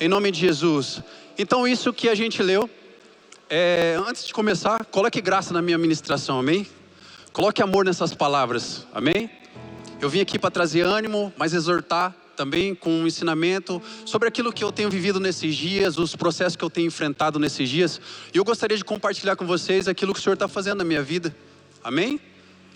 Em nome de Jesus. Então isso que a gente leu, antes de começar, coloque graça na minha ministração, amém? Coloque amor nessas palavras, amém? Eu vim aqui para trazer ânimo, mas exortar também com um ensinamento sobre aquilo que eu tenho vivido nesses dias, os processos que eu tenho enfrentado nesses dias. E eu gostaria de compartilhar com vocês aquilo que o Senhor está fazendo na minha vida, amém?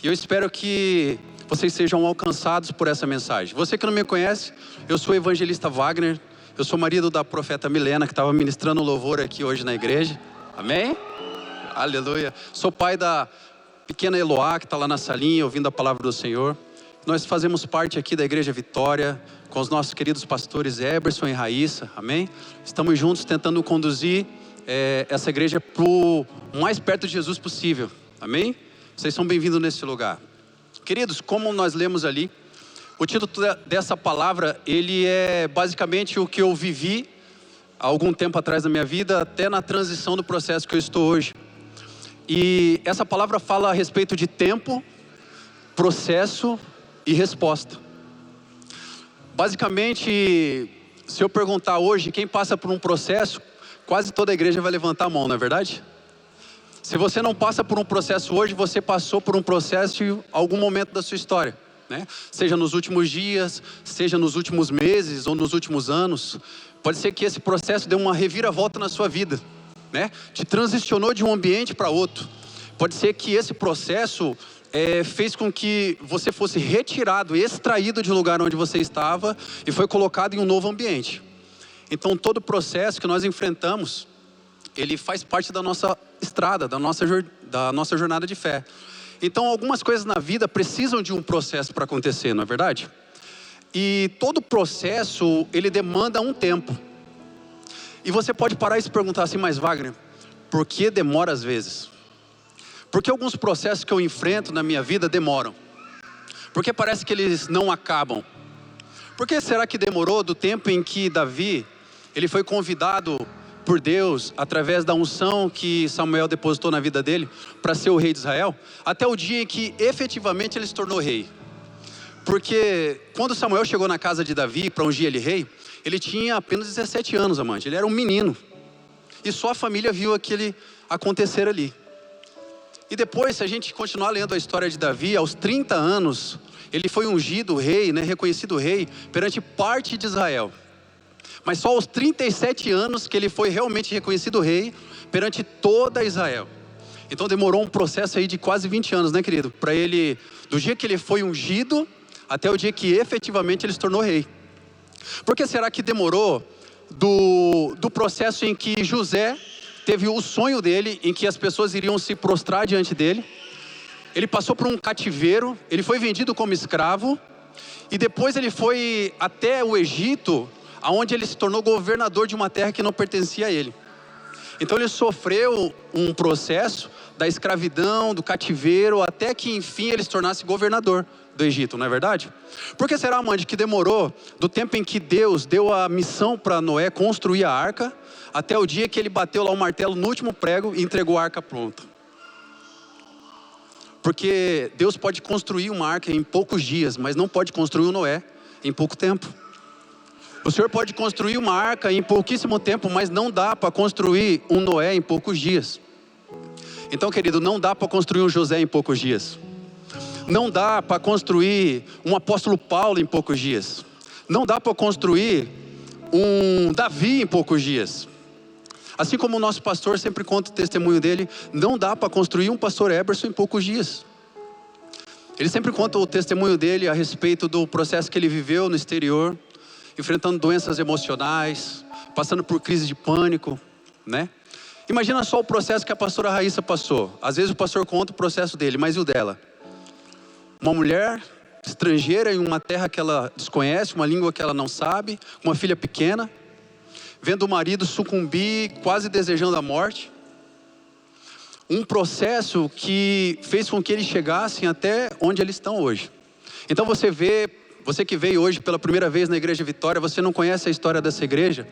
E eu espero que vocês sejam alcançados por essa mensagem. Você que não me conhece, eu sou o evangelista Wagner. Eu sou marido da profeta Milena, que estava ministrando louvor aqui hoje na igreja. Amém? Aleluia. Sou pai da pequena Eloá, que está lá na salinha, ouvindo a palavra do Senhor. Nós fazemos parte aqui da Igreja Vitória, com os nossos queridos pastores Eberson e Raíssa. Amém? Estamos juntos tentando conduzir essa igreja para o mais perto de Jesus possível. Amém? Vocês são bem-vindos nesse lugar. Queridos, como nós lemos ali, o título dessa palavra, ele é basicamente o que eu vivi há algum tempo atrás da minha vida, até na transição do processo que eu estou hoje. E essa palavra fala a respeito de tempo, processo e resposta. Basicamente, se eu perguntar hoje quem passa por um processo, quase toda a igreja vai levantar a mão, não é verdade? Se você não passa por um processo hoje, você passou por um processo em algum momento da sua história. Seja nos últimos dias, seja nos últimos meses ou nos últimos anos. Pode ser que esse processo dê uma reviravolta na sua vida, te transicionou de um ambiente para outro. Pode ser que esse processo fez com que você fosse retirado, extraído de um lugar onde você estava e foi colocado em um novo ambiente. Então todo processo que nós enfrentamos, ele faz parte da nossa estrada, da nossa jornada de fé. Então algumas coisas na vida precisam de um processo para acontecer, não é verdade? E todo processo, ele demanda um tempo. E você pode parar e se perguntar assim, mas Wagner, por que demora às vezes? Porque alguns processos que eu enfrento na minha vida demoram. Porque parece que eles não acabam. Por que será que demorou do tempo em que Davi, ele foi convidado por Deus, através da unção que Samuel depositou na vida dele, para ser o rei de Israel, até o dia em que efetivamente ele se tornou rei? Porque quando Samuel chegou na casa de Davi para ungir ele rei, ele tinha apenas 17 anos, amante, ele era um menino, e só a família viu aquele acontecer ali. E depois, se a gente continuar lendo a história de Davi, aos 30 anos, ele foi ungido rei, reconhecido rei, perante parte de Israel. Mas só aos 37 anos que ele foi realmente reconhecido rei perante toda Israel. Então demorou um processo aí de quase 20 anos, querido? Para ele, do dia que ele foi ungido, até o dia que efetivamente ele se tornou rei. Por que será que demorou do processo em que José teve o sonho dele, em que as pessoas iriam se prostrar diante dele? Ele passou por um cativeiro, ele foi vendido como escravo, e depois ele foi até o Egito, onde ele se tornou governador de uma terra que não pertencia a ele. Então ele sofreu um processo da escravidão, do cativeiro, até que enfim ele se tornasse governador do Egito, não é verdade? Por que será, amante, que demorou do tempo em que Deus deu a missão para Noé construir a arca, até o dia que ele bateu lá o martelo no último prego e entregou a arca pronta? Porque Deus pode construir uma arca em poucos dias, mas não pode construir um Noé em pouco tempo. O Senhor pode construir uma arca em pouquíssimo tempo, mas não dá para construir um Noé em poucos dias. Então, querido, não dá para construir um José em poucos dias. Não dá para construir um apóstolo Paulo em poucos dias. Não dá para construir um Davi em poucos dias. Assim como o nosso pastor sempre conta o testemunho dele, não dá para construir um pastor Eberson em poucos dias. Ele sempre conta o testemunho dele a respeito do processo que ele viveu no exterior, enfrentando doenças emocionais, passando por crise de pânico, Imagina só o processo que a pastora Raíssa passou. Às vezes o pastor conta o processo dele, mas e o dela? Uma mulher estrangeira em uma terra que ela desconhece, uma língua que ela não sabe, uma filha pequena, vendo o marido sucumbir, quase desejando a morte. Um processo que fez com que eles chegassem até onde eles estão hoje. Então você que veio hoje pela primeira vez na Igreja Vitória, você não conhece a história dessa igreja,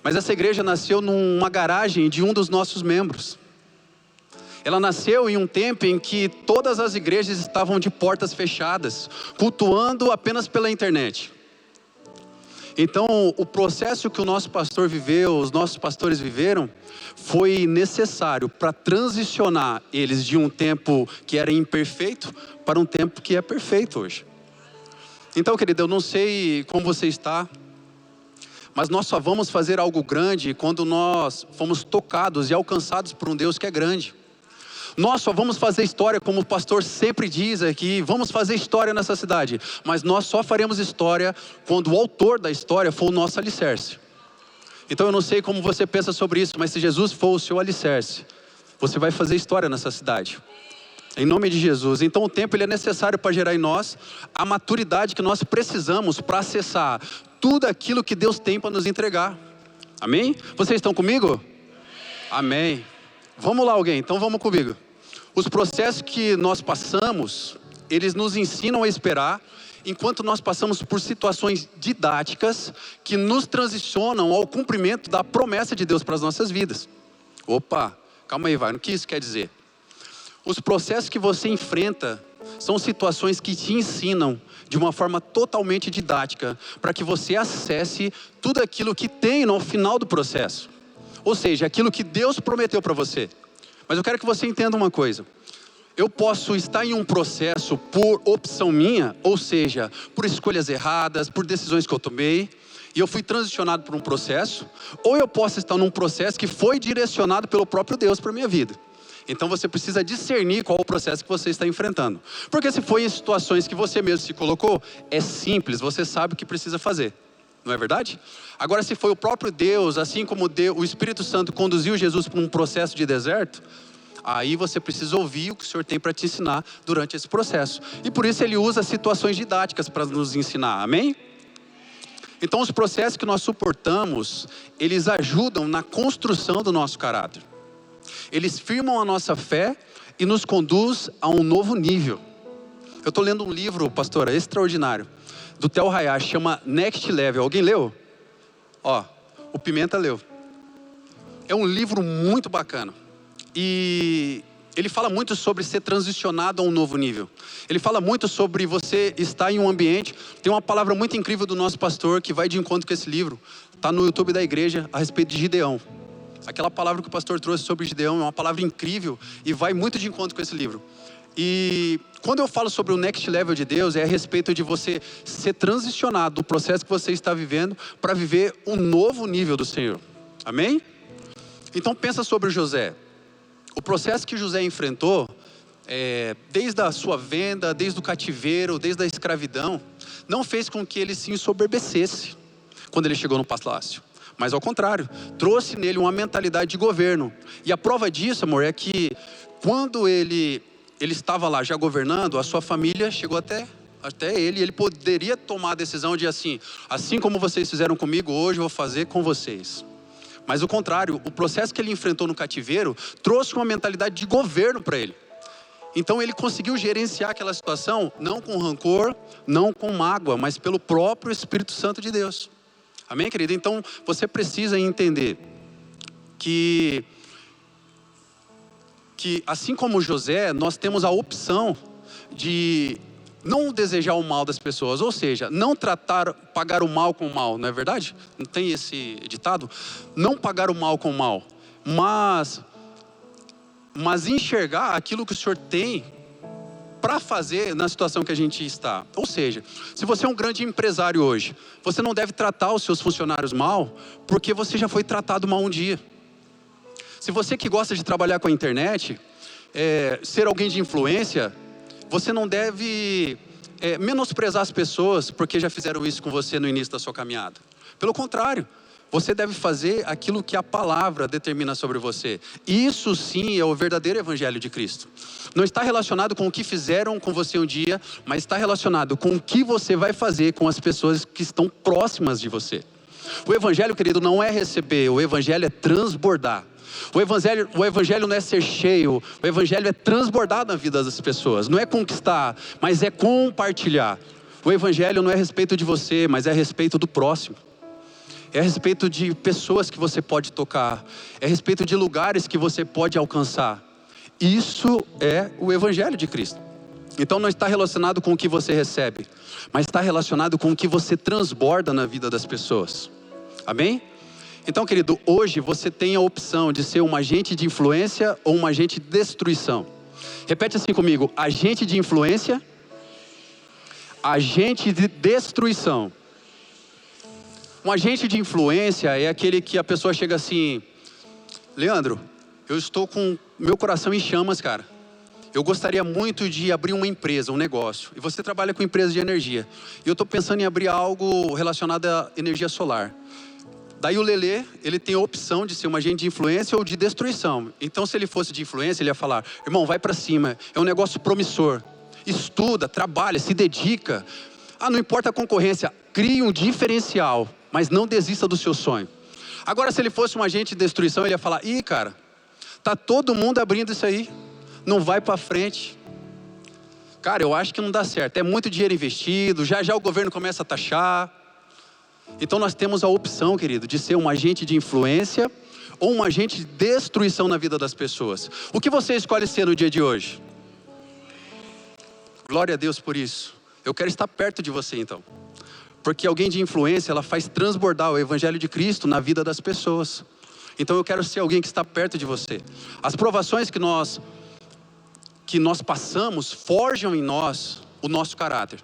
mas essa igreja nasceu numa garagem de um dos nossos membros. Ela nasceu em um tempo em que todas as igrejas estavam de portas fechadas, cultuando apenas pela internet. Então, o processo que o nosso pastor viveu, os nossos pastores viveram, foi necessário para transicionar eles de um tempo que era imperfeito para um tempo que é perfeito hoje. Então, querido, eu não sei como você está, mas nós só vamos fazer algo grande quando nós fomos tocados e alcançados por um Deus que é grande. Nós só vamos fazer história, como o pastor sempre diz aqui, vamos fazer história nessa cidade. Mas nós só faremos história quando o autor da história for o nosso alicerce. Então eu não sei como você pensa sobre isso, mas se Jesus for o seu alicerce, você vai fazer história nessa cidade. Em nome de Jesus. Então o tempo ele é necessário para gerar em nós a maturidade que nós precisamos para acessar tudo aquilo que Deus tem para nos entregar. Amém? Vocês estão comigo? Amém. Vamos lá, alguém, então vamos comigo. Os processos que nós passamos, eles nos ensinam a esperar, enquanto nós passamos por situações didáticas que nos transicionam ao cumprimento da promessa de Deus para as nossas vidas. Opa, calma aí, vai, o que isso quer dizer? Os processos que você enfrenta são situações que te ensinam de uma forma totalmente didática, para que você acesse tudo aquilo que tem no final do processo. Ou seja, aquilo que Deus prometeu para você. Mas eu quero que você entenda uma coisa. Eu posso estar em um processo por opção minha, ou seja, por escolhas erradas, por decisões que eu tomei, e eu fui transicionado por um processo, ou eu posso estar num processo que foi direcionado pelo próprio Deus para a minha vida. Então você precisa discernir qual o processo que você está enfrentando. Porque se foi em situações que você mesmo se colocou, é simples, você sabe o que precisa fazer. Não é verdade? Agora, se foi o próprio Deus, assim como o Espírito Santo conduziu Jesus para um processo de deserto, aí você precisa ouvir o que o Senhor tem para te ensinar durante esse processo. E por isso Ele usa situações didáticas para nos ensinar, amém? Então os processos que nós suportamos, eles ajudam na construção do nosso caráter. Eles firmam a nossa fé e nos conduz a um novo nível. Eu estou lendo um livro, pastora, extraordinário, do Tel Hayashi, chama Next Level. Alguém leu? Ó, o Pimenta leu. É um livro muito bacana. E ele fala muito sobre ser transicionado a um novo nível. Ele fala muito sobre você estar em um ambiente. Tem uma palavra muito incrível do nosso pastor que vai de encontro com esse livro. Está no YouTube da igreja a respeito de Gideão. Aquela palavra que o pastor trouxe sobre Gideão é uma palavra incrível e vai muito de encontro com esse livro. E quando eu falo sobre o next level de Deus, é a respeito de você ser transicionado do processo que você está vivendo para viver um novo nível do Senhor. Amém? Então pensa sobre José. O processo que José enfrentou, desde a sua venda, desde o cativeiro, desde a escravidão, não fez com que ele se ensoberbecesse quando ele chegou no palácio. Mas ao contrário, trouxe nele uma mentalidade de governo. E a prova disso, amor, é que quando ele estava lá já governando, a sua família chegou até ele, e ele poderia tomar a decisão de assim como vocês fizeram comigo, hoje eu vou fazer com vocês. Mas o contrário, o processo que ele enfrentou no cativeiro trouxe uma mentalidade de governo para ele. Então ele conseguiu gerenciar aquela situação, não com rancor, não com mágoa, mas pelo próprio Espírito Santo de Deus. Amém, querido? Então você precisa entender que assim como José, nós temos a opção de não desejar o mal das pessoas, ou seja, não pagar o mal com o mal, não é verdade? Não tem esse ditado? Não pagar o mal com o mal, mas enxergar aquilo que o Senhor tem para fazer na situação que a gente está. Ou seja, se você é um grande empresário hoje, você não deve tratar os seus funcionários mal, porque você já foi tratado mal um dia. Se você que gosta de trabalhar com a internet, ser alguém de influência, você não deve menosprezar as pessoas porque já fizeram isso com você no início da sua caminhada. Pelo contrário, você deve fazer aquilo que a palavra determina sobre você. Isso sim é o verdadeiro evangelho de Cristo. Não está relacionado com o que fizeram com você um dia, mas está relacionado com o que você vai fazer com as pessoas que estão próximas de você. O evangelho, querido, não é receber, o evangelho é transbordar. O evangelho não é ser cheio, o evangelho é transbordar na vida das pessoas. Não é conquistar, mas é compartilhar. O evangelho não é a respeito de você, mas é a respeito do próximo. É a respeito de pessoas que você pode tocar. É a respeito de lugares que você pode alcançar. Isso é o evangelho de Cristo. Então não está relacionado com o que você recebe, mas está relacionado com o que você transborda na vida das pessoas. Amém? Então, querido, hoje você tem a opção de ser um agente de influência ou um agente de destruição. Repete assim comigo: agente de influência, agente de destruição. Um agente de influência é aquele que a pessoa chega assim: Leandro, eu estou com meu coração em chamas, cara. Eu gostaria muito de abrir uma empresa, um negócio. E você trabalha com empresa de energia. E eu estou pensando em abrir algo relacionado à energia solar. Daí o Lelê, ele tem a opção de ser um agente de influência ou de destruição. Então, se ele fosse de influência, ele ia falar: irmão, vai para cima, é um negócio promissor. Estuda, trabalha, se dedica. Ah, não importa a concorrência, crie um diferencial, mas não desista do seu sonho. Agora, se ele fosse um agente de destruição, ele ia falar: ih, cara, tá todo mundo abrindo isso aí, não vai para frente. Cara, eu acho que não dá certo, é muito dinheiro investido, já já o governo começa a taxar. Então nós temos a opção, querido, de ser um agente de influência ou um agente de destruição na vida das pessoas. O que você escolhe ser no dia de hoje? Glória a Deus por isso. Eu quero estar perto de você então. Porque alguém de influência, ela faz transbordar o Evangelho de Cristo na vida das pessoas. Então eu quero ser alguém que está perto de você. As provações que nós passamos forjam em nós o nosso caráter.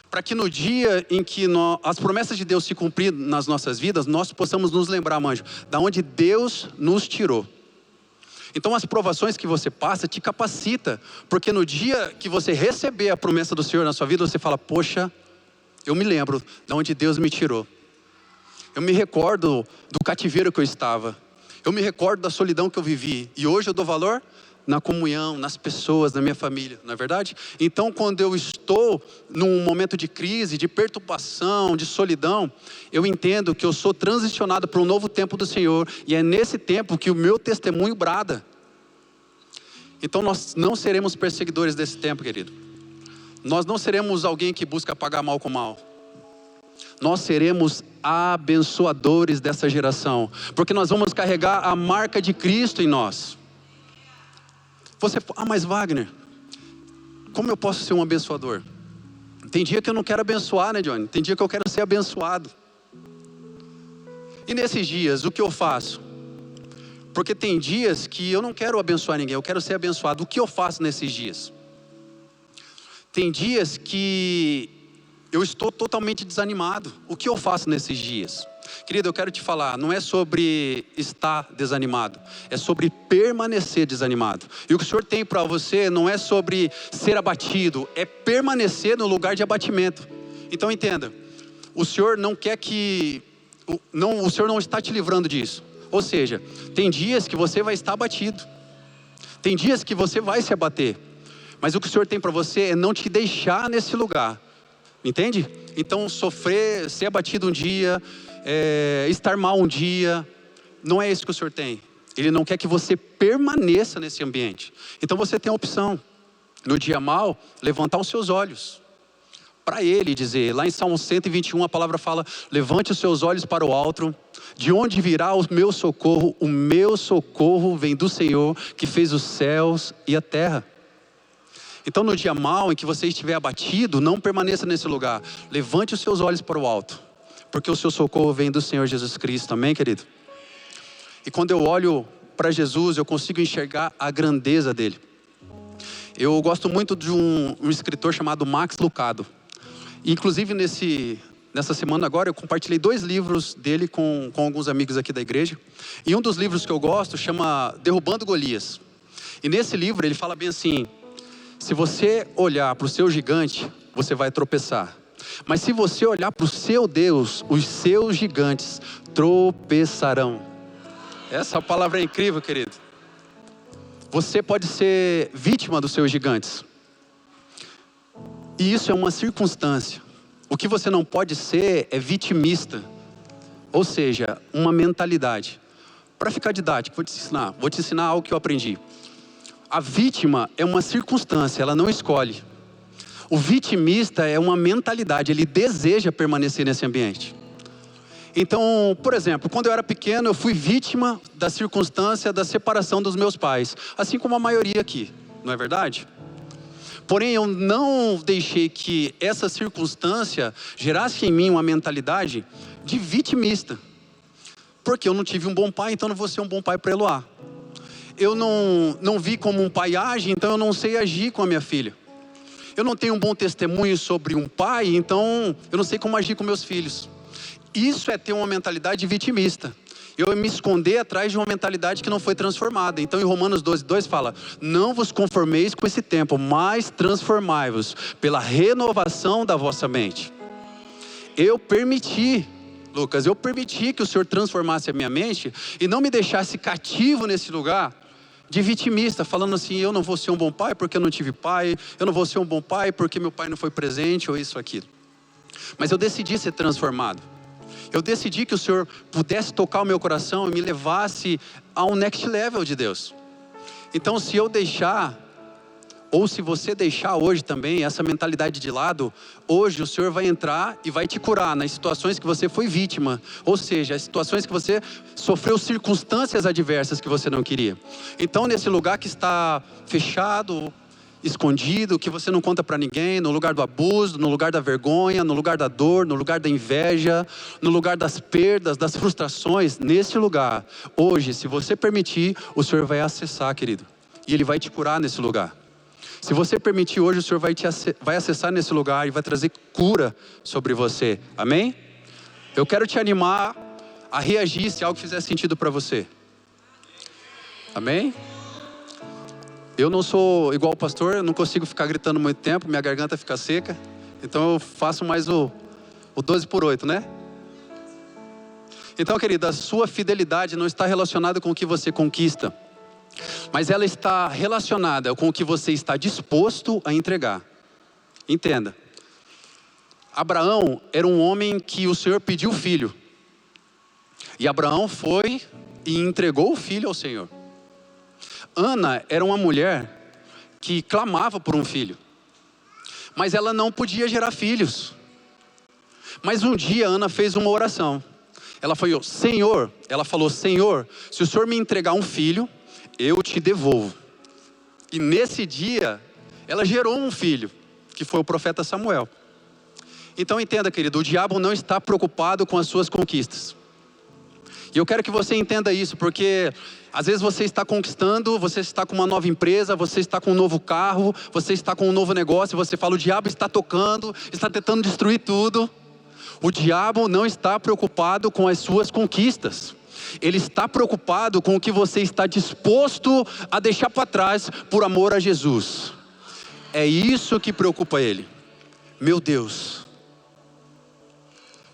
Para que no dia em que as promessas de Deus se cumprirem nas nossas vidas, nós possamos nos lembrar, manjo, da onde Deus nos tirou. Então as provações que você passa te capacita, porque no dia que você receber a promessa do Senhor na sua vida, você fala: poxa, eu me lembro de onde Deus me tirou. Eu me recordo do cativeiro que eu estava. Eu me recordo da solidão que eu vivi. E hoje eu dou valor na comunhão, nas pessoas, na minha família, não é verdade? Então, quando eu estou num momento de crise, de perturbação, de solidão, eu entendo que eu sou transicionado para um novo tempo do Senhor, e é nesse tempo que o meu testemunho brada. Então, nós não seremos perseguidores desse tempo, querido. Nós não seremos alguém que busca pagar mal com mal. Nós seremos abençoadores dessa geração, porque nós vamos carregar a marca de Cristo em nós. Você, mas Wagner, como eu posso ser um abençoador? Tem dia que eu não quero abençoar, né, Johnny? Tem dia que eu quero ser abençoado. E nesses dias, o que eu faço? Porque tem dias que eu não quero abençoar ninguém, eu quero ser abençoado. O que eu faço nesses dias? Tem dias que eu estou totalmente desanimado. O que eu faço nesses dias? Querido, eu quero te falar, não é sobre estar desanimado, é sobre permanecer desanimado. E o que o Senhor tem para você não é sobre ser abatido, é permanecer no lugar de abatimento. Então entenda, o Senhor não quer que, o Senhor não está te livrando disso. Ou seja, tem dias que você vai estar abatido, tem dias que você vai se abater, mas o que o Senhor tem para você é não te deixar nesse lugar, entende? Então sofrer, ser abatido um dia, estar mal um dia, não é isso que o Senhor tem. Ele não quer que você permaneça nesse ambiente. Então você tem a opção, no dia mal, levantar os seus olhos para Ele, dizer, lá em Salmo 121 a palavra fala: levante os seus olhos para o alto, de onde virá o meu socorro vem do Senhor, que fez os céus e a terra. Então no dia mal em que você estiver abatido, não permaneça nesse lugar, levante os seus olhos para o alto, porque o seu socorro vem do Senhor Jesus Cristo, amém, querido? E quando eu olho para Jesus, eu consigo enxergar a grandeza dele. Eu gosto muito de um escritor chamado Max Lucado. Inclusive nessa semana agora eu compartilhei 2 livros dele com alguns amigos aqui da igreja. E um dos livros que eu gosto chama Derrubando Golias. E nesse livro ele fala bem assim: se você olhar para o seu gigante, você vai tropeçar. Mas se você olhar para o seu Deus, os seus gigantes tropeçarão. Essa palavra é incrível, querido. Você pode ser vítima dos seus gigantes. E isso é uma circunstância. O que você não pode ser é vitimista. Ou seja, uma mentalidade. Para ficar didático, vou te ensinar algo que eu aprendi. A vítima é uma circunstância, ela não escolhe. O vitimista é uma mentalidade, ele deseja permanecer nesse ambiente. Então, por exemplo, quando eu era pequeno, eu fui vítima da circunstância da separação dos meus pais. Assim como a maioria aqui, não é verdade? Porém, eu não deixei que essa circunstância gerasse em mim uma mentalidade de vitimista. Porque eu não tive um bom pai, então não vou ser um bom pai para Eloá. Eu não vi como um pai age, então eu não sei agir com a minha filha. Eu não tenho um bom testemunho sobre um pai, então eu não sei como agir com meus filhos. Isso é ter uma mentalidade vitimista. Eu me esconder atrás de uma mentalidade que não foi transformada. Então em Romanos 12:2 fala: não vos conformeis com esse tempo, mas transformai-vos pela renovação da vossa mente. Eu permiti, Lucas, eu permiti que o Senhor transformasse a minha mente e não me deixasse cativo nesse lugar de vitimista, falando assim: eu não vou ser um bom pai porque eu não tive pai, eu não vou ser um bom pai porque meu pai não foi presente, ou isso, aquilo. Mas eu decidi ser transformado. Eu decidi que o Senhor pudesse tocar o meu coração e me levasse ao next level de Deus. Então, se eu deixar, ou se você deixar hoje também essa mentalidade de lado, hoje o Senhor vai entrar e vai te curar nas situações que você foi vítima. Ou seja, as situações que você sofreu circunstâncias adversas que você não queria. Então, nesse lugar que está fechado, escondido, que você não conta para ninguém, no lugar do abuso, no lugar da vergonha, no lugar da dor, no lugar da inveja, no lugar das perdas, das frustrações, nesse lugar, hoje, se você permitir, o Senhor vai acessar, querido, e Ele vai te curar nesse lugar. Se você permitir, hoje o Senhor vai acessar nesse lugar e vai trazer cura sobre você, amém? Eu quero te animar a reagir se algo fizer sentido para você, amém? Eu não sou igual o pastor, eu não consigo ficar gritando muito tempo, minha garganta fica seca. Então eu faço mais o 12/8, né? Então, querida, a sua fidelidade não está relacionada com o que você conquista, mas ela está relacionada com o que você está disposto a entregar. Entenda. Abraão era um homem que o Senhor pediu filho. E Abraão foi e entregou o filho ao Senhor. Ana era uma mulher que clamava por um filho, mas ela não podia gerar filhos. Mas um dia Ana fez uma oração. Ela falou: Senhor, se o Senhor me entregar um filho, eu te devolvo. E nesse dia, ela gerou um filho, que foi o profeta Samuel. Então entenda, querido, o diabo não está preocupado com as suas conquistas. E eu quero que você entenda isso, porque às vezes você está conquistando, você está com uma nova empresa, você está com um novo carro, você está com um novo negócio, e você fala: o diabo está tocando, está tentando destruir tudo. O diabo não está preocupado com as suas conquistas. Ele está preocupado com o que você está disposto a deixar para trás por amor a Jesus. É isso que preocupa ele. Meu Deus,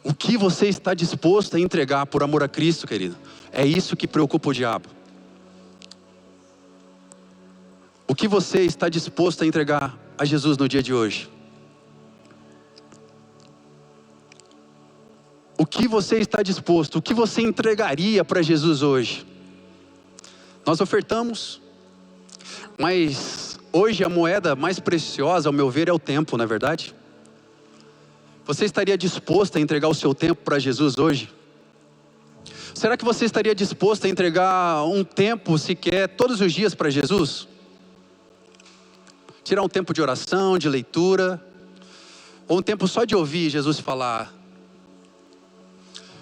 o que você está disposto a entregar por amor a Cristo, querido? É isso que preocupa o diabo. O que você está disposto a entregar a Jesus no dia de hoje? O que você está disposto? O que você entregaria para Jesus hoje? Nós ofertamos, mas hoje a moeda mais preciosa, ao meu ver, é o tempo, não é verdade? Você estaria disposto a entregar o seu tempo para Jesus hoje? Será que você estaria disposto a entregar um tempo sequer todos os dias para Jesus? Tirar um tempo de oração, de leitura, ou um tempo só de ouvir Jesus falar.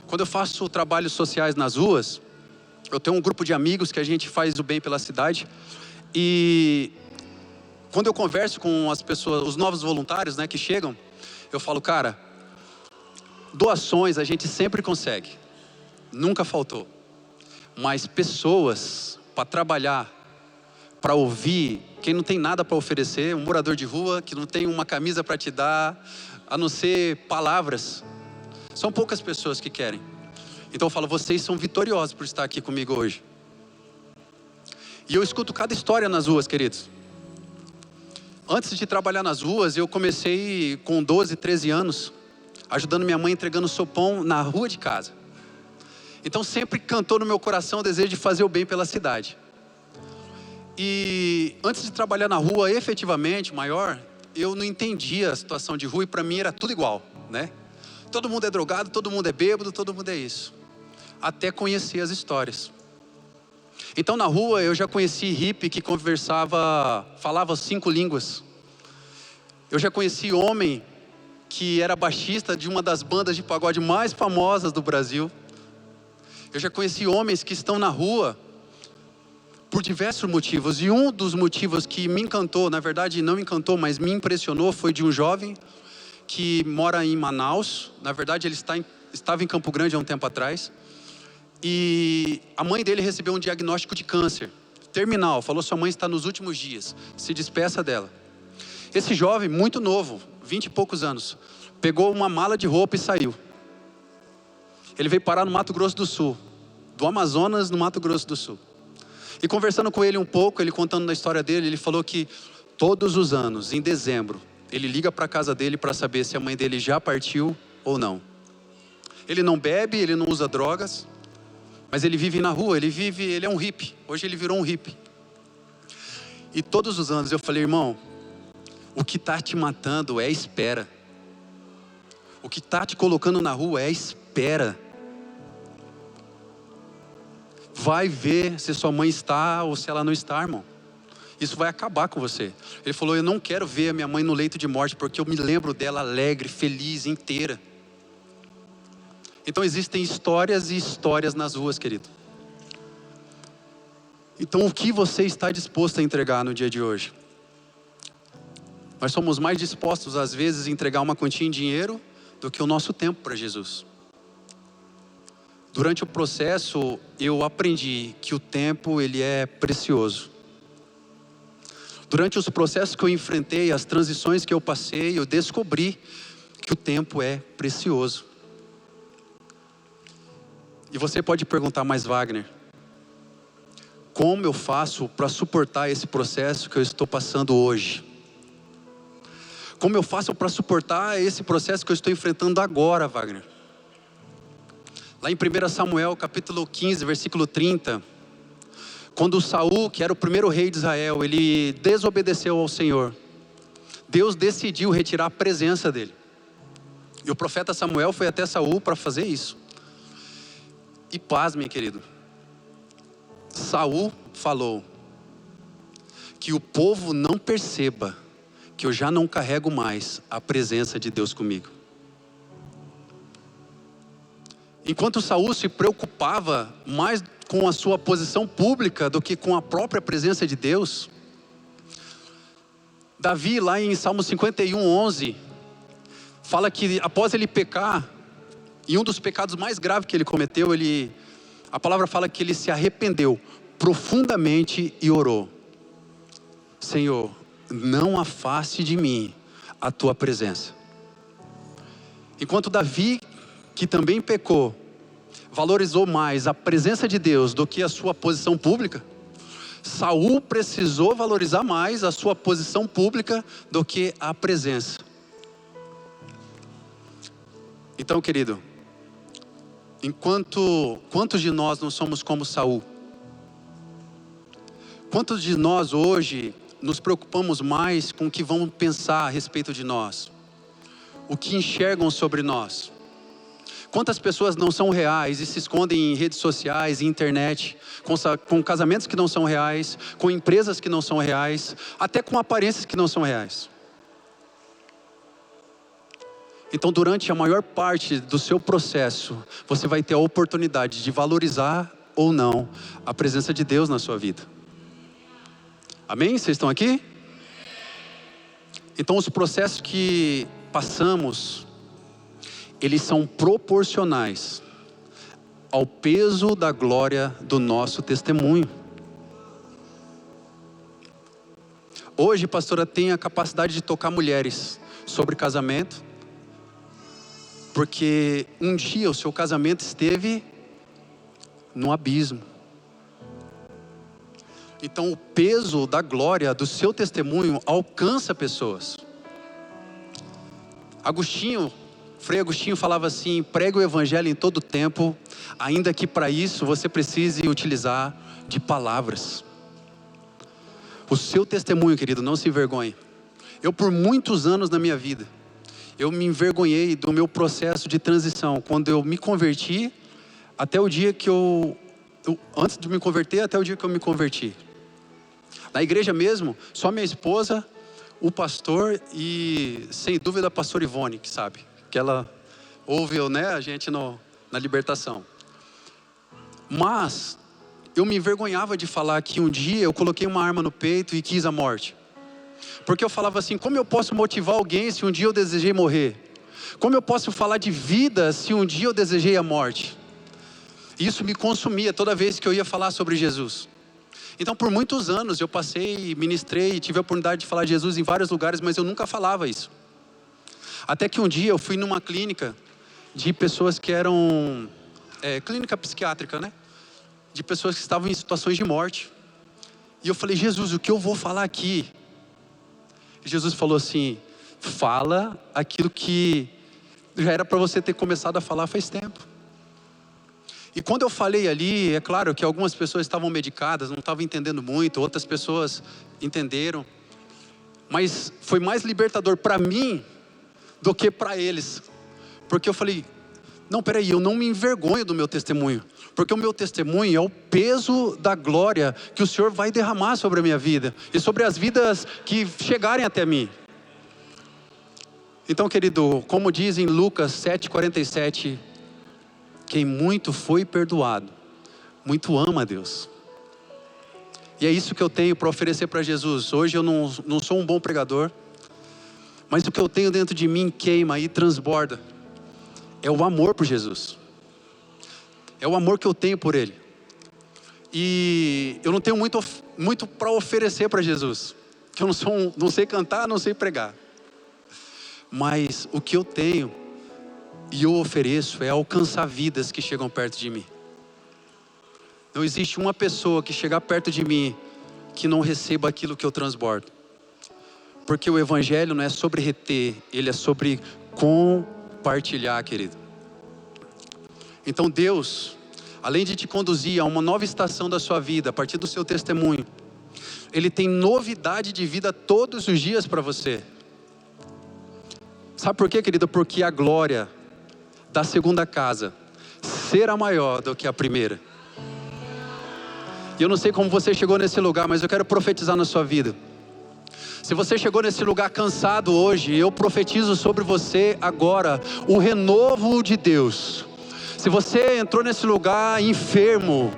Quando eu faço trabalhos sociais nas ruas, eu tenho um grupo de amigos que a gente faz o bem pela cidade. E quando eu converso com as pessoas, os novos voluntários, né, que chegam, eu falo: cara, doações a gente sempre consegue, nunca faltou. Mas pessoas para trabalhar, para ouvir, quem não tem nada para oferecer, um morador de rua que não tem uma camisa para te dar, a não ser palavras, são poucas pessoas que querem. Então eu falo: vocês são vitoriosos por estar aqui comigo hoje. E eu escuto cada história nas ruas, queridos. Antes de trabalhar nas ruas, eu comecei com 12, 13 anos, ajudando minha mãe entregando sopão na rua de casa. Então sempre cantou no meu coração o desejo de fazer o bem pela cidade. E antes de trabalhar na rua efetivamente, maior, eu não entendia a situação de rua e para mim era tudo igual, né? Todo mundo é drogado, todo mundo é bêbado, todo mundo é isso. Até conhecer as histórias. Então na rua eu já conheci hippie que falava 5 línguas. Eu já conheci homem que era baixista de uma das bandas de pagode mais famosas do Brasil. Eu já conheci homens que estão na rua por diversos motivos. E um dos motivos que me encantou, na verdade não me encantou, mas me impressionou, foi de um jovem que mora em Manaus. Na verdade ele estava em Campo Grande há um tempo atrás. E a mãe dele recebeu um diagnóstico de câncer terminal. Falou: sua mãe está nos últimos dias, se despeça dela. Esse jovem, muito novo, 20 e poucos anos, pegou uma mala de roupa e saiu. Ele veio parar no Mato Grosso do Sul, do Amazonas no Mato Grosso do Sul. E conversando com ele um pouco, ele contando da história dele, ele falou que todos os anos, em dezembro, ele liga para a casa dele para saber se a mãe dele já partiu ou não. Ele não bebe, ele não usa drogas, mas ele vive na rua, ele é um hippie. Hoje ele virou um hippie. E todos os anos eu falei: irmão, o que está te matando é a espera. O que está te colocando na rua é a espera. Vai ver se sua mãe está ou se ela não está, irmão. Isso vai acabar com você. Ele falou: eu não quero ver a minha mãe no leito de morte, porque eu me lembro dela alegre, feliz, inteira. Então existem histórias e histórias nas ruas, querido. Então o que você está disposto a entregar no dia de hoje? Nós somos mais dispostos às vezes a entregar uma quantia em dinheiro do que o nosso tempo para Jesus. Durante o processo eu aprendi que o tempo ele é precioso. Durante os processos que eu enfrentei, as transições que eu passei, eu descobri que o tempo é precioso. E você pode perguntar: mas Wagner, como eu faço para suportar esse processo que eu estou passando hoje? Como eu faço para suportar esse processo que eu estou enfrentando agora, Wagner? Lá em 1 Samuel, capítulo 15, versículo 30, quando Saul, que era o primeiro rei de Israel, ele desobedeceu ao Senhor, Deus decidiu retirar a presença dele. E o profeta Samuel foi até Saul para fazer isso. E pasmem, querido, Saul falou: que o povo não perceba que eu já não carrego mais a presença de Deus comigo. Enquanto Saul se preocupava mais com a sua posição pública do que com a própria presença de Deus, Davi, lá em Salmo 51:11, fala que após ele pecar, e um dos pecados mais graves que ele cometeu, a palavra fala que ele se arrependeu profundamente e orou: Senhor, não afaste de mim a tua presença. Enquanto Davi, que também pecou, valorizou mais a presença de Deus do que a sua posição pública, Saul precisou valorizar mais a sua posição pública do que a presença. Então, querido, quantos de nós não somos como Saul? Quantos de nós hoje nos preocupamos mais com o que vão pensar a respeito de nós? O que enxergam sobre nós? Quantas pessoas não são reais e se escondem em redes sociais e internet, com casamentos que não são reais, com empresas que não são reais, até com aparências que não são reais? Então, durante a maior parte do seu processo, você vai ter a oportunidade de valorizar ou não a presença de Deus na sua vida. Amém? Vocês estão aqui? Então, os processos que passamos, eles são proporcionais ao peso da glória do nosso testemunho. Hoje, pastora, tem a capacidade de tocar mulheres sobre casamento, porque um dia o seu casamento esteve no abismo. Então o peso da glória do seu testemunho alcança pessoas. Frei Agostinho falava assim: pregue o evangelho em todo tempo, ainda que para isso você precise utilizar de palavras. O seu testemunho, querido, não se envergonhe. Eu, por muitos anos na minha vida, eu me envergonhei do meu processo de transição. Quando eu me converti, até o dia que antes de me converter, até o dia que eu me converti. Na igreja mesmo, só minha esposa, o pastor e, sem dúvida, a pastora Ivone, que sabe, que ela ouve, né, a gente na libertação. Mas eu me envergonhava de falar que um dia eu coloquei uma arma no peito e quis a morte. Porque eu falava assim, como eu posso motivar alguém se um dia eu desejei morrer? Como eu posso falar de vida se um dia eu desejei a morte? Isso me consumia toda vez que eu ia falar sobre Jesus. Então por muitos anos eu passei, ministrei, tive a oportunidade de falar de Jesus em vários lugares, mas eu nunca falava isso. Até que um dia eu fui numa clínica de pessoas que eram, clínica psiquiátrica, né? De pessoas que estavam em situações de morte. E eu falei, Jesus, o que eu vou falar aqui? E Jesus falou assim, fala aquilo que já era para você ter começado a falar faz tempo. E quando eu falei ali, é claro que algumas pessoas estavam medicadas, não estavam entendendo muito, outras pessoas entenderam. Mas foi mais libertador para mim do que para eles. Porque eu falei, não, peraí, eu não me envergonho do meu testemunho. Porque o meu testemunho é o peso da glória que o Senhor vai derramar sobre a minha vida. E sobre as vidas que chegarem até mim. Então, querido, como diz em Lucas 7,47, quem muito foi perdoado, muito ama a Deus. E é isso que eu tenho para oferecer para Jesus. Hoje eu não sou um bom pregador, mas o que eu tenho dentro de mim queima e transborda. É o amor por Jesus. É o amor que eu tenho por Ele. E eu não tenho muito para oferecer para Jesus. Que eu não sei cantar, não sei pregar. Mas o que eu tenho e eu ofereço é alcançar vidas que chegam perto de mim. Não existe uma pessoa que chegar perto de mim que não receba aquilo que eu transbordo. Porque o Evangelho não é sobre reter, ele é sobre compartilhar, querido. Então Deus, além de te conduzir a uma nova estação da sua vida, a partir do seu testemunho, Ele tem novidade de vida todos os dias para você. Sabe por quê, querido? Porque a glória da segunda casa será maior do que a primeira. E eu não sei como você chegou nesse lugar, mas eu quero profetizar na sua vida. Se você chegou nesse lugar cansado hoje, eu profetizo sobre você agora o renovo de Deus. Se você entrou nesse lugar enfermo,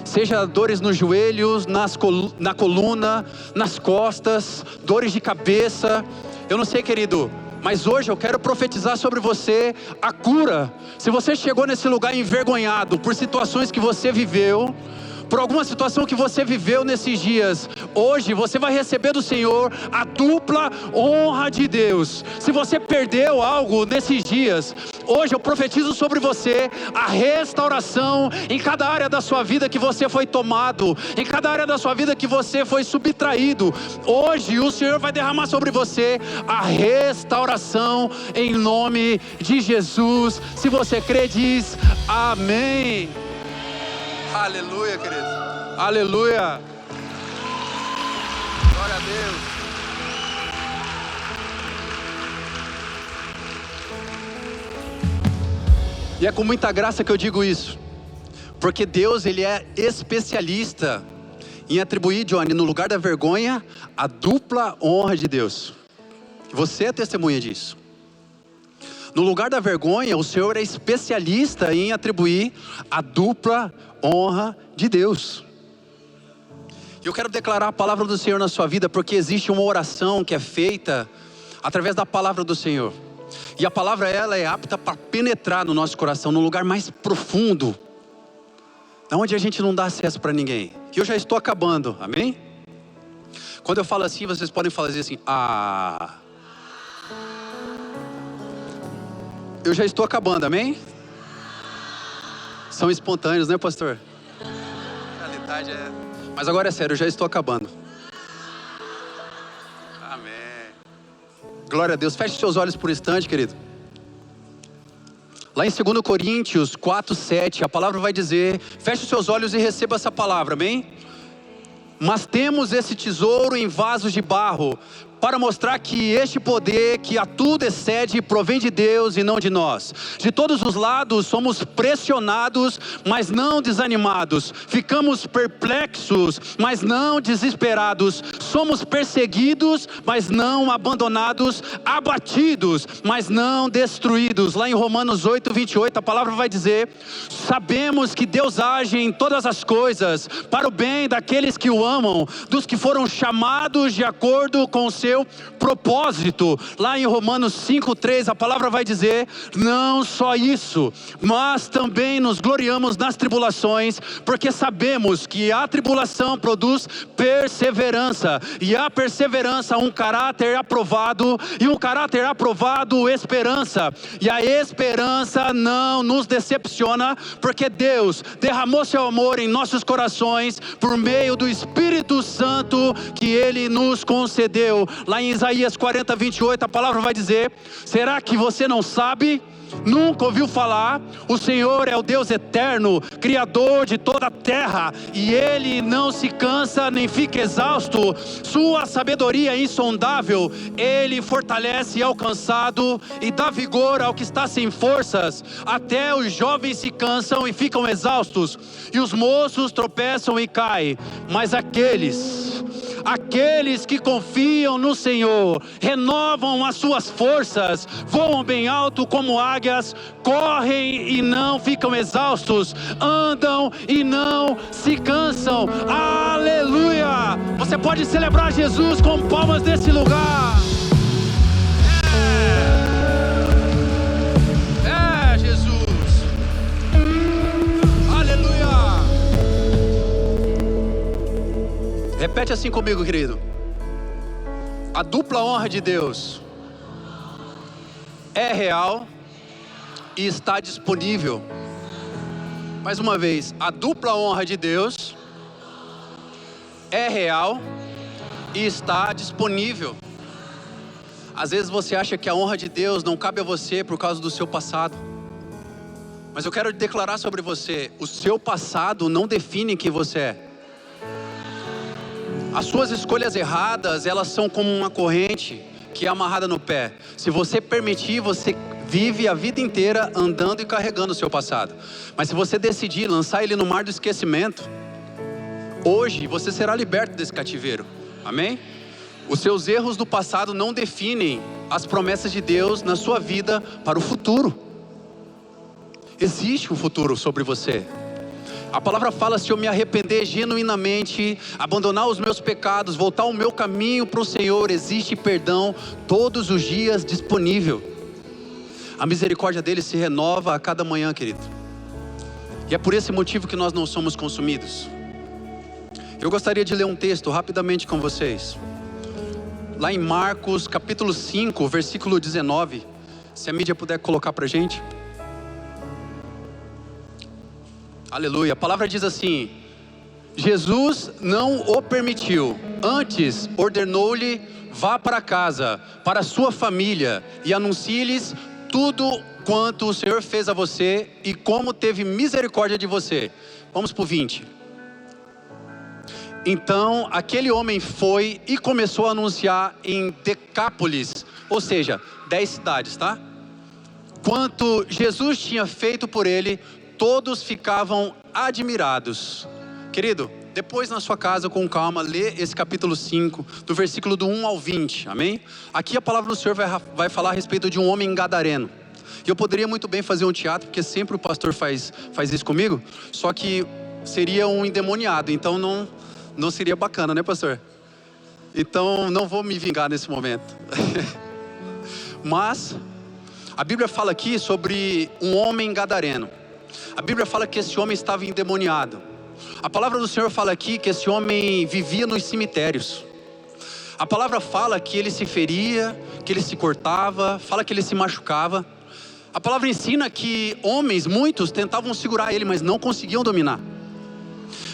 seja dores nos joelhos, na coluna, nas costas, dores de cabeça, eu não sei, querido, mas hoje eu quero profetizar sobre você a cura. Se você chegou nesse lugar envergonhado por situações que você viveu, por alguma situação que você viveu nesses dias, hoje você vai receber do Senhor a dupla honra de Deus. Se você perdeu algo nesses dias, hoje eu profetizo sobre você a restauração em cada área da sua vida que você foi tomado, em cada área da sua vida que você foi subtraído. Hoje o Senhor vai derramar sobre você a restauração em nome de Jesus. Se você crê, diz amém. Aleluia, querido. Aleluia. Glória a Deus. E é com muita graça que eu digo isso. Porque Deus, Ele é especialista em atribuir, Johnny, no lugar da vergonha, a dupla honra de Deus. Você é testemunha disso. No lugar da vergonha, o Senhor é especialista em atribuir a dupla honra de Deus. E eu quero declarar a palavra do Senhor na sua vida, porque existe uma oração que é feita através da palavra do Senhor. E a palavra, ela é apta para penetrar no nosso coração, no lugar mais profundo, onde a gente não dá acesso para ninguém. Que eu já estou acabando, amém? Quando eu falo assim, vocês podem fazer assim, eu já estou acabando, amém? São espontâneos, né, pastor? A realidade é... Mas agora é sério, eu já estou acabando. Amém. Glória a Deus. Feche seus olhos por um instante, querido. Lá em 2 Coríntios 4:7, a palavra vai dizer, feche seus olhos e receba essa palavra, amém? Mas temos esse tesouro em vasos de barro, para mostrar que este poder que a tudo excede provém de Deus e não de nós. De todos os lados somos pressionados, mas não desanimados. Ficamos perplexos, mas não desesperados. Somos perseguidos, mas não abandonados. Abatidos, mas não destruídos. Lá em Romanos 8:28, a palavra vai dizer: sabemos que Deus age em todas as coisas para o bem daqueles que o amam, dos que foram chamados de acordo com o seu propósito. Lá em Romanos 5:3, a palavra vai dizer: não só isso, mas também nos gloriamos nas tribulações, porque sabemos que a tribulação produz perseverança, e a perseverança um caráter aprovado, e um caráter aprovado esperança, e a esperança não nos decepciona, porque Deus derramou seu amor em nossos corações por meio do Espírito Santo que Ele nos concedeu. Lá em Isaías 40:28, a palavra vai dizer: será que você não sabe? Nunca ouviu falar? O Senhor é o Deus eterno, Criador de toda a terra, e Ele não se cansa nem fica exausto. Sua sabedoria é insondável. Ele fortalece ao cansado e dá vigor ao que está sem forças. Até os jovens se cansam e ficam exaustos, e os moços tropeçam e caem. Mas aqueles que confiam no Senhor renovam as suas forças, voam bem alto como águias, correm e não ficam exaustos, andam e não se cansam. Aleluia! Você pode celebrar Jesus com palmas desse lugar. Jesus. Aleluia! Repete assim comigo, querido. A dupla honra de Deus é real e está disponível. Mais uma vez, a dupla honra de Deus é real e está disponível. Às vezes você acha que a honra de Deus não cabe a você por causa do seu passado. Mas eu quero declarar sobre você: o seu passado não define quem você é. As suas escolhas erradas, elas são como uma corrente que é amarrada no pé. Se você permitir, você vive a vida inteira andando e carregando o seu passado. Mas se você decidir lançar ele no mar do esquecimento, hoje você será liberto desse cativeiro. Amém? Os seus erros do passado não definem as promessas de Deus na sua vida para o futuro. Existe um futuro sobre você. A palavra fala: se eu me arrepender genuinamente, abandonar os meus pecados, voltar o meu caminho para o Senhor, existe perdão todos os dias disponível. A misericórdia dele se renova a cada manhã, querido. E é por esse motivo que nós não somos consumidos. Eu gostaria de ler um texto rapidamente com vocês. Lá em Marcos capítulo 5, versículo 19. Se a mídia puder colocar para a gente. Aleluia, a palavra diz assim: Jesus não o permitiu, antes ordenou-lhe: vá para casa, para a sua família, e anuncie-lhes tudo quanto o Senhor fez a você e como teve misericórdia de você. Vamos para o 20. Então aquele homem foi e começou a anunciar em Decápolis, ou seja, 10 cidades, tá? Quanto Jesus tinha feito por ele. Todos ficavam admirados. Querido, depois na sua casa com calma, lê esse capítulo 5, do versículo do 1 ao 20, amém? Aqui a palavra do Senhor vai falar a respeito de um homem gadareno. E eu poderia muito bem fazer um teatro, porque sempre o pastor faz isso comigo, só que seria um endemoniado, então não seria bacana, né, pastor? Então não vou me vingar nesse momento. Mas a Bíblia fala aqui sobre um homem gadareno. A Bíblia fala que esse homem estava endemoniado. A palavra do Senhor fala aqui que esse homem vivia nos cemitérios. A palavra fala que ele se feria, que ele se cortava, fala que ele se machucava. A palavra ensina que homens, muitos, tentavam segurar ele, mas não conseguiam dominar.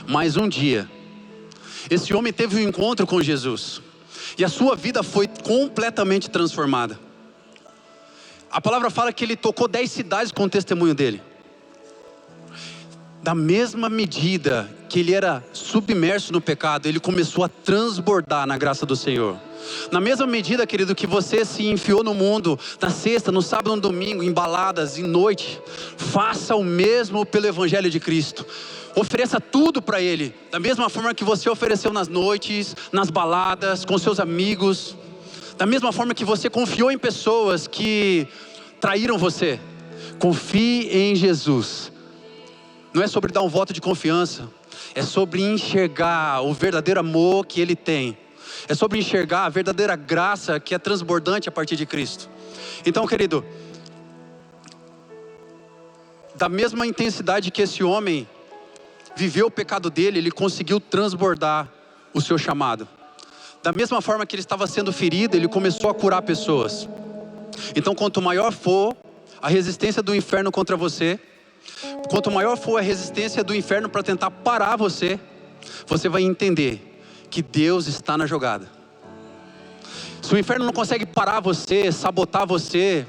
Mas um dia, esse homem teve um encontro com Jesus, e a sua vida foi completamente transformada. A palavra fala que ele tocou 10 cidades com o testemunho dele. Da mesma medida que ele era submerso no pecado, ele começou a transbordar na graça do Senhor. Na mesma medida, querido, que você se enfiou no mundo, na sexta, no sábado, no domingo, em baladas, em noite, faça o mesmo pelo Evangelho de Cristo. Ofereça tudo para Ele, da mesma forma que você ofereceu nas noites, nas baladas, com seus amigos, da mesma forma que você confiou em pessoas que traíram você. Confie em Jesus. Não é sobre dar um voto de confiança, é sobre enxergar o verdadeiro amor que Ele tem. É sobre enxergar a verdadeira graça que é transbordante a partir de Cristo. Então, querido, da mesma intensidade que esse homem viveu o pecado dele, ele conseguiu transbordar o seu chamado. Da mesma forma que ele estava sendo ferido, ele começou a curar pessoas. Então, quanto maior for a resistência do inferno contra você, quanto maior for a resistência do inferno para tentar parar você, você vai entender que Deus está na jogada. Se o inferno não consegue parar você, sabotar você,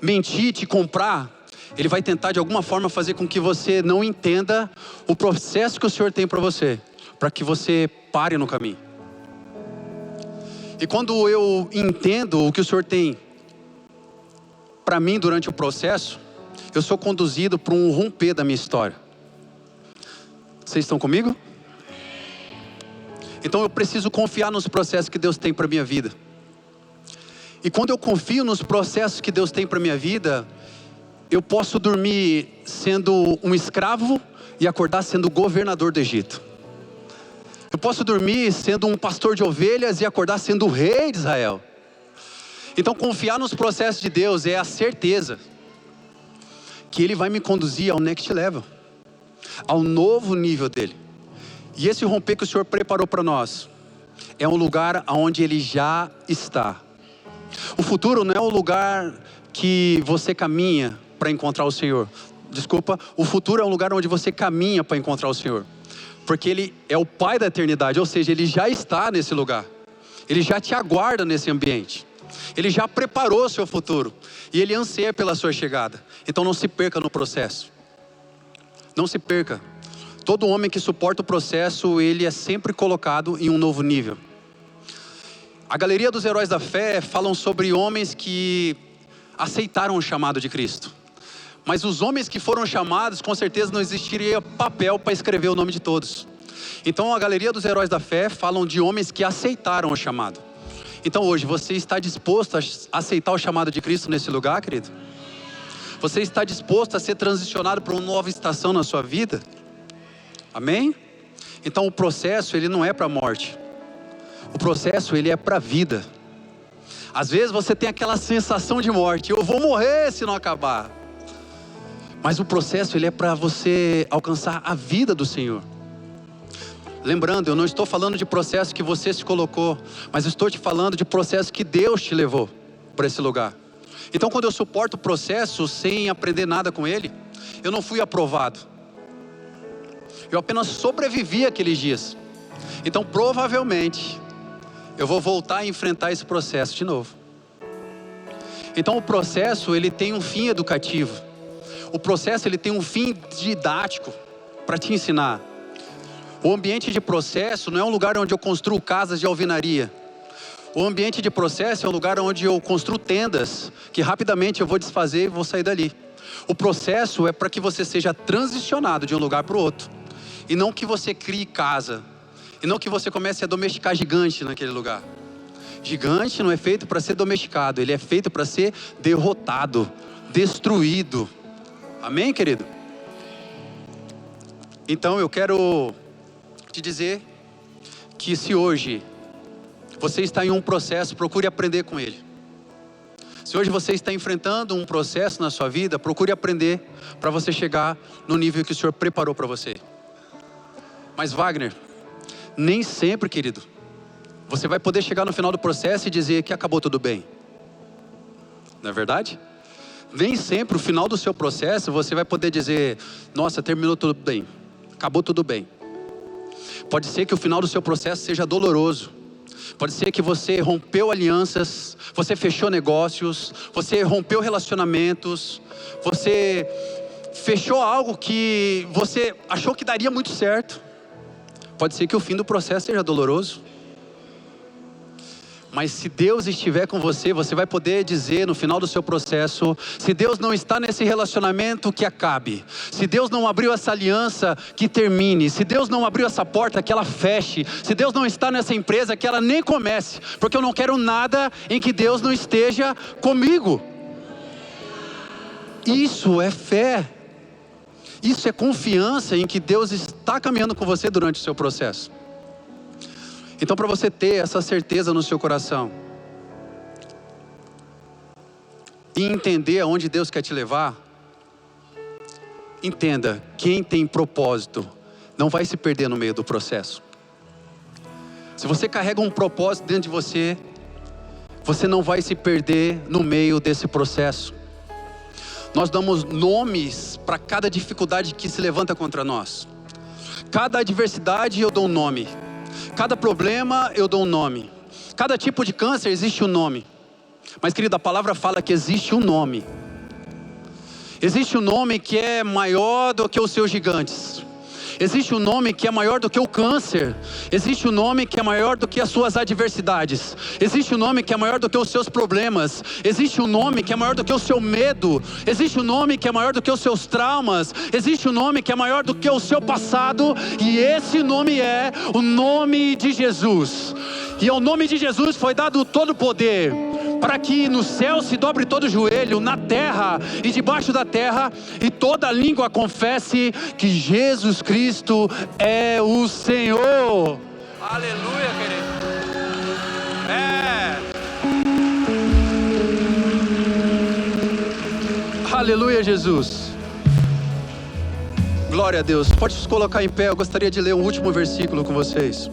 mentir, te comprar, ele vai tentar de alguma forma fazer com que você não entenda o processo que o Senhor tem para você, para que você pare no caminho. E quando eu entendo o que o Senhor tem para mim durante o processo, eu sou conduzido para um romper da minha história. Vocês estão comigo? Então eu preciso confiar nos processos que Deus tem para a minha vida. E quando eu confio nos processos que Deus tem para a minha vida, eu posso dormir sendo um escravo e acordar sendo governador do Egito. Eu posso dormir sendo um pastor de ovelhas e acordar sendo o rei de Israel. Então confiar nos processos de Deus é a certeza que Ele vai me conduzir ao next level, ao novo nível dEle. E esse romper que o Senhor preparou para nós é um lugar onde Ele já está. O futuro não é um lugar que você caminha para encontrar o Senhor. Desculpa, o futuro é um lugar onde você caminha para encontrar o Senhor. Porque Ele é o Pai da eternidade, ou seja, Ele já está nesse lugar. Ele já te aguarda nesse ambiente. Ele já preparou o seu futuro. E Ele anseia pela sua chegada. Então não se perca no processo. Não se perca. Todo homem que suporta o processo, ele é sempre colocado em um novo nível. A galeria dos heróis da fé falam sobre homens que aceitaram o chamado de Cristo. Mas os homens que foram chamados, com certeza não existiria papel para escrever o nome de todos. Então a galeria dos heróis da fé falam de homens que aceitaram o chamado. Então hoje, você está disposto a aceitar o chamado de Cristo nesse lugar, querido? Você está disposto a ser transicionado para uma nova estação na sua vida? Amém? Então o processo, ele não é para a morte. O processo, ele é para a vida. Às vezes você tem aquela sensação de morte. Eu vou morrer se não acabar. Mas o processo, ele é para você alcançar a vida do Senhor. Lembrando, eu não estou falando de processo que você se colocou, mas estou te falando de processo que Deus te levou para esse lugar. Então quando eu suporto o processo sem aprender nada com ele, eu não fui aprovado. Eu apenas sobrevivi aqueles dias. Então provavelmente eu vou voltar a enfrentar esse processo de novo. Então o processo, ele tem um fim educativo. O processo, ele tem um fim didático para te ensinar. O ambiente de processo não é um lugar onde eu construo casas de alvenaria. O ambiente de processo é um lugar onde eu construo tendas, que rapidamente eu vou desfazer e vou sair dali. O processo é para que você seja transicionado de um lugar para o outro. E não que você crie casa. E não que você comece a domesticar gigante naquele lugar. Gigante não é feito para ser domesticado. Ele é feito para ser derrotado, destruído. Amém, querido? Então eu quero te dizer que se hoje você está em um processo, procure aprender com ele. Se hoje você está enfrentando um processo na sua vida, procure aprender para você chegar no nível que o Senhor preparou para você. Mas Wagner, nem sempre, querido, você vai poder chegar no final do processo e dizer que acabou tudo bem. Não é verdade? Nem sempre, o final do seu processo, você vai poder dizer, nossa, terminou tudo bem, acabou tudo bem. Pode ser que o final do seu processo seja doloroso. Pode ser que você rompeu alianças, você fechou negócios, você rompeu relacionamentos, você fechou algo que você achou que daria muito certo. Pode ser que o fim do processo seja doloroso. Mas se Deus estiver com você, você vai poder dizer no final do seu processo: se Deus não está nesse relacionamento, que acabe. Se Deus não abriu essa aliança, que termine. Se Deus não abriu essa porta, que ela feche. Se Deus não está nessa empresa, que ela nem comece. Porque eu não quero nada em que Deus não esteja comigo. Isso é fé. Isso é confiança em que Deus está caminhando com você durante o seu processo. Então, para você ter essa certeza no seu coração e entender aonde Deus quer te levar, entenda: quem tem propósito não vai se perder no meio do processo. Se você carrega um propósito dentro de você, você não vai se perder no meio desse processo. Nós damos nomes para cada dificuldade que se levanta contra nós. Cada adversidade eu dou um nome. Cada problema eu dou um nome. Cada tipo de câncer existe um nome. Mas, querido, a palavra fala que existe um nome. Existe um nome que é maior do que os seus gigantes. Existe um nome que é maior do que o câncer. Existe um nome que é maior do que as suas adversidades. Existe um nome que é maior do que os seus problemas. Existe um nome que é maior do que o seu medo. Existe um nome que é maior do que os seus traumas. Existe um nome que é maior do que o seu passado. E esse nome é o nome de Jesus. E ao nome de Jesus foi dado todo o poder, para que no céu se dobre todo o joelho, na terra e debaixo da terra, e toda língua confesse que Jesus Cristo é o Senhor. Aleluia, querido. Aleluia, Jesus. Glória a Deus. Pode se colocar em pé, eu gostaria de ler o último versículo com vocês.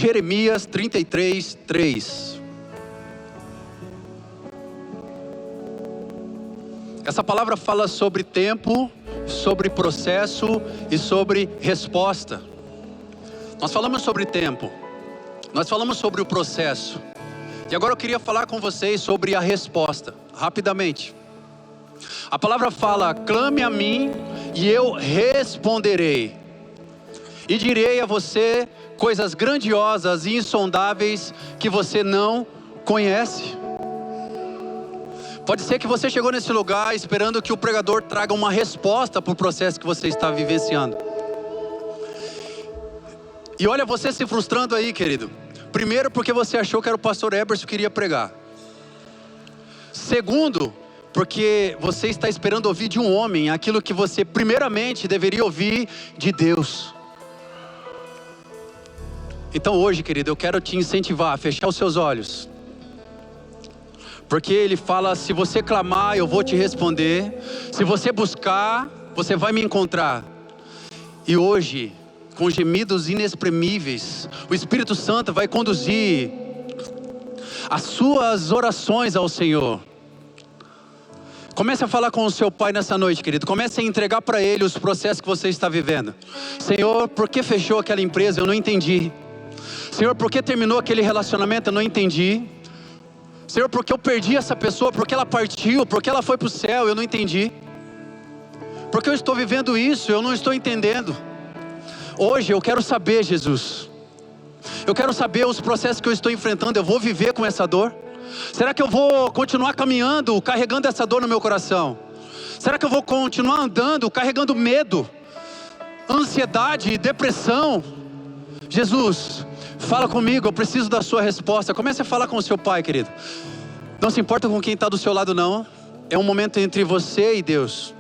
Jeremias 33, 3. Essa palavra fala sobre tempo, sobre processo e sobre resposta. Nós falamos sobre tempo, nós falamos sobre o processo. E agora eu queria falar com vocês sobre a resposta, rapidamente. A palavra fala: clame a mim e eu responderei. E direi a você coisas grandiosas e insondáveis que você não conhece. Pode ser que você chegou nesse lugar esperando que o pregador traga uma resposta para o processo que você está vivenciando. E olha você se frustrando aí, querido. Primeiro, porque você achou que era o pastor Eberson que queria pregar. Segundo, porque você está esperando ouvir de um homem aquilo que você primeiramente deveria ouvir de Deus. Então hoje, querido, eu quero te incentivar a fechar os seus olhos. Porque ele fala: se você clamar, eu vou te responder. Se você buscar, você vai me encontrar. E hoje, com gemidos inexprimíveis, o Espírito Santo vai conduzir as suas orações ao Senhor. Comece a falar com o seu pai nessa noite, querido. Comece a entregar para ele os processos que você está vivendo. Senhor, por que fechou aquela empresa? Eu não entendi. Senhor, por que terminou aquele relacionamento? Eu não entendi. Senhor, por que eu perdi essa pessoa? Por que ela partiu? Por que ela foi para o céu? Eu não entendi. Por que eu estou vivendo isso? Eu não estou entendendo. Hoje eu quero saber, Jesus. Eu quero saber os processos que eu estou enfrentando. Eu vou viver com essa dor? Será que eu vou continuar caminhando, carregando essa dor no meu coração? Será que eu vou continuar andando, carregando medo, ansiedade, depressão? Jesus, fala comigo, eu preciso da sua resposta. Comece a falar com o seu pai, querido. Não se importa com quem está do seu lado, não. É um momento entre você e Deus.